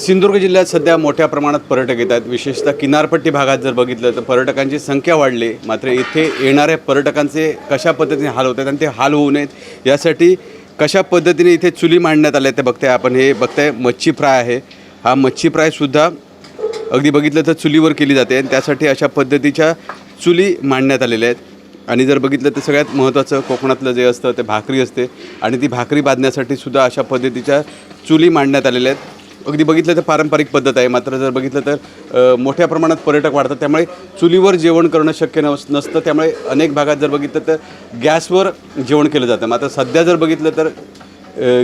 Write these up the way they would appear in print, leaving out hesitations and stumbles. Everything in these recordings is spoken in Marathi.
सिंधुदुर्ग जिल्ह्यात सध्या मोठ्या प्रमाणात पर्यटक येत आहेत. विशेषतः किनारपट्टी भागात जर बघितलं तर पर्यटकांची संख्या वाढली, मात्र इथे येणाऱ्या पर्यटकांचे कशा पद्धतीने हाल होत आहेत आणि ते हाल होऊ नयेत यासाठी कशा पद्धतीने इथे चुली मांडण्यात आल्या ते बघताय आपण. हे बघताय मच्छी फ्राय आहे. हा मच्छी फ्रायसुद्धा अगदी बघितलं तर चुलीवर केली जाते आणि त्यासाठी अशा पद्धतीच्या चुली मांडण्यात आलेल्या आहेत. आणि जर बघितलं तर सगळ्यात महत्त्वाचं कोकणातलं जे असतं ते भाकरी असते आणि ती भाकरी बांधण्यासाठी सुद्धा अशा पद्धतीच्या चुली मांडण्यात आलेल्या आहेत. अगदी बघितलं तर पारंपरिक पद्धत आहे, मात्र जर बघितलं तर मोठ्या प्रमाणात पर्यटक वाढतात, त्यामुळे चुलीवर जेवण करणं शक्य नसतं. त्यामुळे अनेक भागात जर बघितलं तर गॅसवर जेवण केलं जातं. मात्र सध्या जर बघितलं तर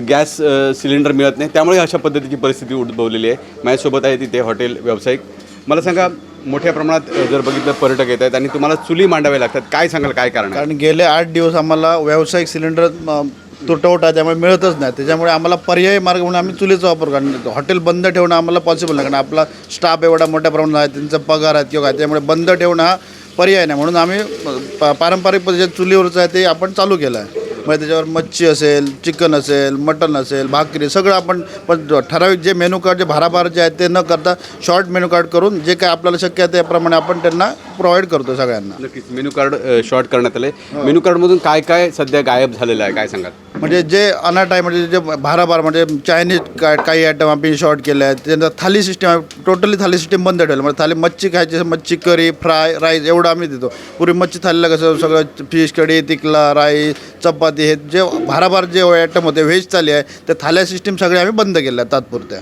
गॅस सिलेंडर मिळत नाही, त्यामुळे अशा पद्धतीची परिस्थिती उद्भवलेली आहे. माझ्यासोबत आहे तिथे हॉटेल व्यावसायिक. मला सांगा, मोठ्या प्रमाणात जर बघितलं पर्यटक येत आहेत आणि तुम्हाला चुली मांडाव्या लागतात, काय सांगाल, काय कारण आहे? कारण गेले 8 दिवस आम्हाला व्यावसायिक सिलेंडर तुटवडा त्यामुळे मिळतच नाही. त्याच्यामुळे आम्हाला पर्यायी मार्ग म्हणून आम्ही चुलीचा वापर करतो. हॉटेल बंद ठेवणं आम्हाला पॉसिबल नाही, कारण आपला स्टाफ एवढा मोठ्या प्रमाणात आहे, त्यांचा पगार आहे किंवा त्यामुळे बंद ठेवणं हा पर्याय नाही. म्हणून आम्ही पारंपरिक पद्धतीच्या चुलीवरचं आहे ते आपण चालू केलं आहे. म्हणजे त्याच्यावर मच्छी असेल, चिकन असेल, मटन असेल, भाकरी सगळं आपण पण ठराविक जे मेनू कार्ड जे भाराभार जे आहेत ते न करता शॉर्ट मेनू कार्ड करून जे काय आपल्याला शक्य आहे त्याप्रमाणे आपण त्यांना प्रोव्हाइड करतो सगळ्यांना. नक्कीच मेनू कार्ड शॉर्ट करण्यात आलं आहे. मेनू कार्डमधून काय काय सध्या गायब झालेलं आहे, काय सांगाल? म्हणजे जे अनाट आहे, म्हणजे जे भाराभार म्हणजे चायनीज काही आयटम आम्ही शॉर्ट केले आहेत. त्यानंतर थाली सिस्टीम आहे, टोटली थाली सिस्टीम बंद ठेवलं. म्हणजे थाली मच्छी खायची, मच्छी करी, फ्राय, राईस एवढं आम्ही देतो. पूर्वी मच्छी थालीला कसं सगळं फिश कढी, तिकला, राईस, चपाती हे जे भाराभार जे आयटम होते व्हेज थाली आहे ते थाल्या सिस्टीम सगळे आम्ही बंद केल्या तात्पुरत्या.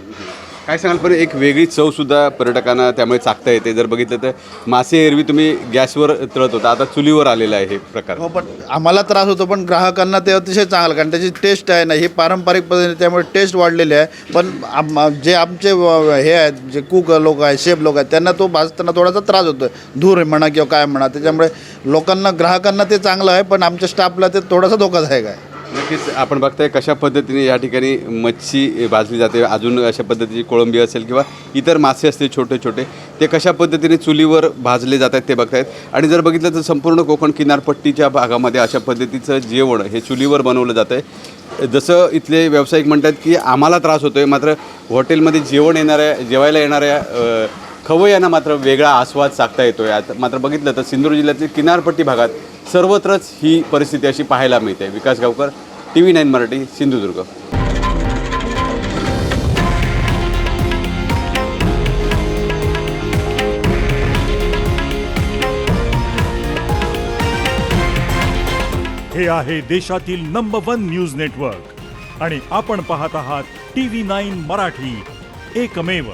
काय सांगाल? पण एक वेगळी चवसुद्धा पर्यटकांना त्यामुळे चाखता येते. जर बघितलं तर मासे एरवी तुम्ही गॅसवर तळत होता, आता चुलीवर आलेला आहे हे प्रकार. हो, पण आम्हाला त्रास होतो, पण ग्राहकांना ते अतिशय चांगलं, कारण त्याची टेस्ट आहे ना ही पारंपरिक पद्धतीने, त्यामुळे टेस्ट वाढलेली आहे. पण जे आमचे हे आहेत, जे कुक लोक आहेत, शेफ लोक आहेत, त्यांना तो भाजताना थोडासा त्रास होतो, धूर म्हणा किंवा काय म्हणा. त्याच्यामुळे लोकांना ग्राहकांना ते चांगलं आहे, पण आमच्या स्टाफला ते थोडासा धोकादायक आहे. नक्कीच आपण बघताय कशा पद्धतीने या ठिकाणी मच्छी भाजली जाते. अजून अशा पद्धतीची कोळंबी असेल किंवा इतर मासे असतील छोटे छोटे, ते कशा पद्धतीने चुलीवर भाजले जात आहेत ते बघतायत. आणि जर बघितलं तर संपूर्ण कोकण किनारपट्टीच्या भागामध्ये अशा पद्धतीचं जेवण हे चुलीवर बनवलं जातं आहे. जसं इथले व्यावसायिक म्हणतात की आम्हाला त्रास होतो आहे, मात्र हॉटेलमध्ये जेवायला येणाऱ्या खवय्यांना मात्र वेगळा आस्वाद साधता येतो आहे. मात्र बघितलं तर सिंधुदुर्ग जिल्ह्यातील किनारपट्टी भागात सर्वत्रच ही परिस्थिती अशी पाहायला मिळते. विकास गावकर, TV9 मराठी, सिंधुदुर्ग. हे आहे देशातील नंबर 1 न्यूज नेटवर्क आणि आपण पाहत आहात TV9 मराठी, एकमेव.